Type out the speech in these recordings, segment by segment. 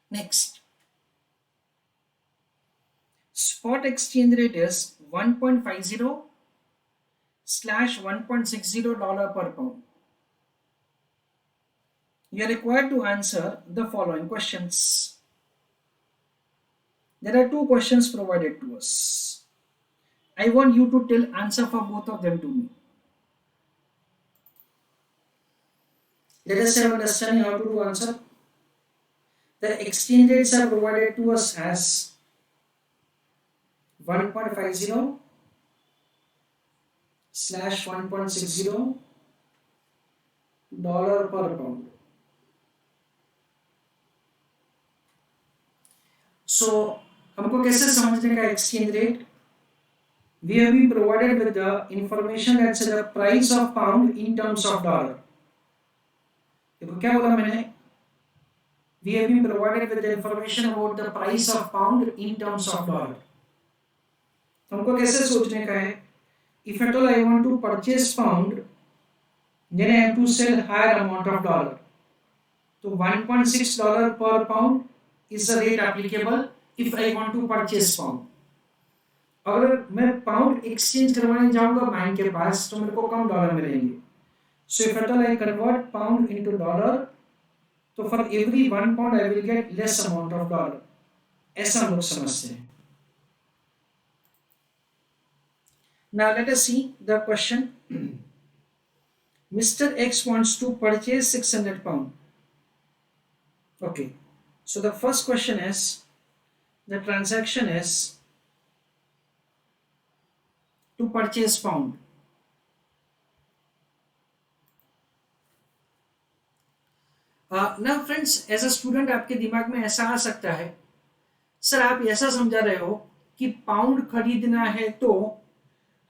Next, spot exchange rate is 1.50 slash $1.60 per pound. You are required to answer the following questions. There are two questions provided to us. I want you to tell answer for both of them to me. Let us have understanding how to do answer. The exchange rates are provided to us as 1.50 slash $1.60 per pound. So हमको कैसे समझने का exchange rate? We have been provided with the information that the price of pound in terms of dollar. देखो क्या बोला मैंने? We have been provided with the information about the price of pound in terms of dollar. हमको कैसे सोचने का है? If at all I want to purchase pound, then I have to sell higher amount of dollar. So $1.6 per pound is the rate applicable if I want to purchase pound. अगर मैं pound exchange करवाने जाऊंगा bank के पास तो मेरे को कम dollar मिलेंगे. So if at all I convert pound into dollar तो for every 1 pound I will get less amount of dollar. ऐसा हम लोग समझते हैं. Now let us see the question. Mr. X wants to purchase 600 pound. Okay. So the first question is, the transaction is to purchase pound. Now friends, as a student आपके दिमाग में ऐसा आ सकता है, सर आप ऐसा समझा रहे हो कि पाउंड खरीदना है तो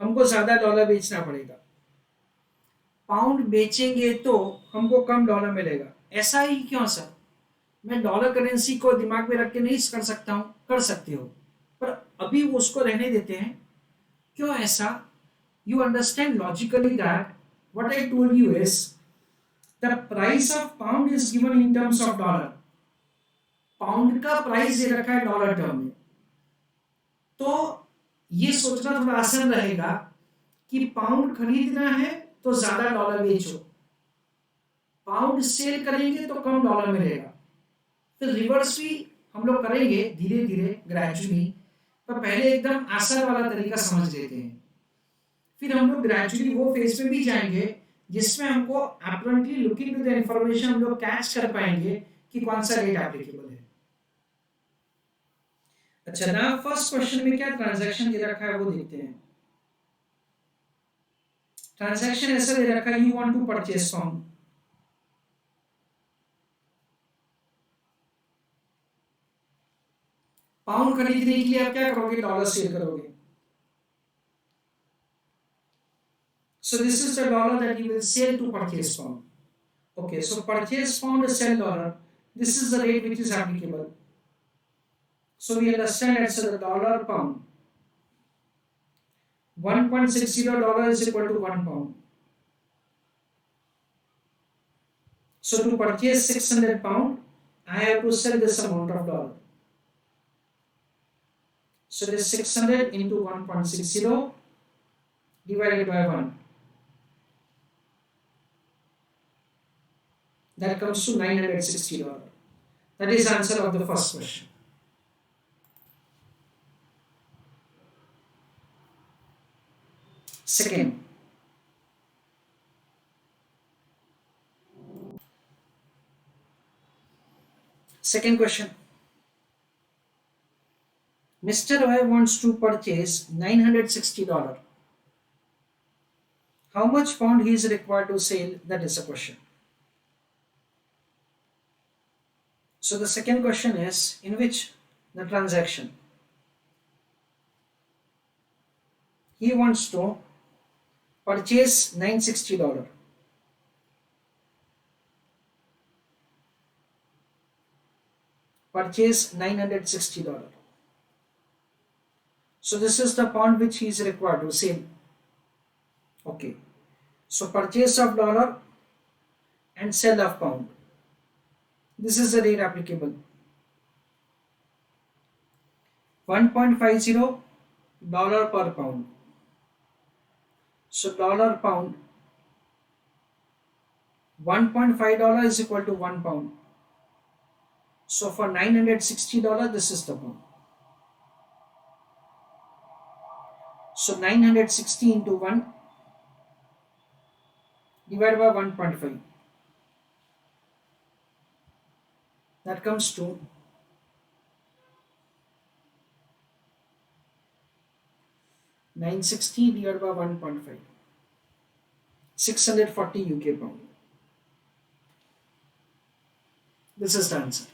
हमको ज्यादा डॉलर बेचना पड़ेगा, पाउंड बेचेंगे तो हमको कम डॉलर मिलेगा. ऐसा ही क्यों सर? मैं डॉलर करेंसी को दिमाग में रख के नहीं कर सकता हूं? कर सकते हो, पर अभी वो उसको रहने देते हैं. क्यों ऐसा? You understand logically that what I told you is the price of pound is given in terms of dollar. Pound का प्राइस दे रखा है डॉलर टर्म में, तो ये सोचना थोड़ा आसान रहेगा कि पाउंड खरीदना है तो ज्यादा डॉलर बेचो, पाउंड सेल करेंगे तो कम डॉलर मिलेगा. फिर रिवर्स भी हम लोग करेंगे धीरे धीरे ग्रेजुअली, पर पहले एकदम आसान वाला तरीका समझ लेते हैं. फिर हम लोग ग्रेजुअली वो फेज में भी जाएंगे जिसमें हमको apparently looking to the information हम लोग कैच कर पाएंगे कि कौन सा रेट एप्लीकेबल है. अच्छा, ना फर्स्ट क्वेश्चन में क्या ट्रांजैक्शन दे रखा है वो देखते हैं. ट्रांजैक्शन ऐसा दे रखा है, you want to purchase pound. Pound खरीदने के लिए आप क्या करोगे? डॉलर सेल करोगे. So this is the dollar that you will sell to purchase pound. Okay, so purchase pound, sell dollar. This is the rate which is applicable. So we understand it's the dollar pound. $1.60 is equal to 1 pound. So to purchase 600 pound, I have to sell this amount of dollar. So this 600 into 1.60 divided by 1. That comes to $960. That is answer of the first question. Second, second question. Mr. Y wants to purchase $960. How much pound he is required to sell? That is a question. So the second question is, in which the transaction he wants to purchase $960. Purchase $960. So this is the pound which he is required to sell. Okay. So purchase of dollar and sell of pound. This is the rate applicable. $1.50 per pound. So dollar pound, $1.5 is equal to 1 pound. So for $960, this is the pound. So 960 into 1 divided by 1.5. That comes to 960 divided by 1.5. 640 UK pound. This is the answer.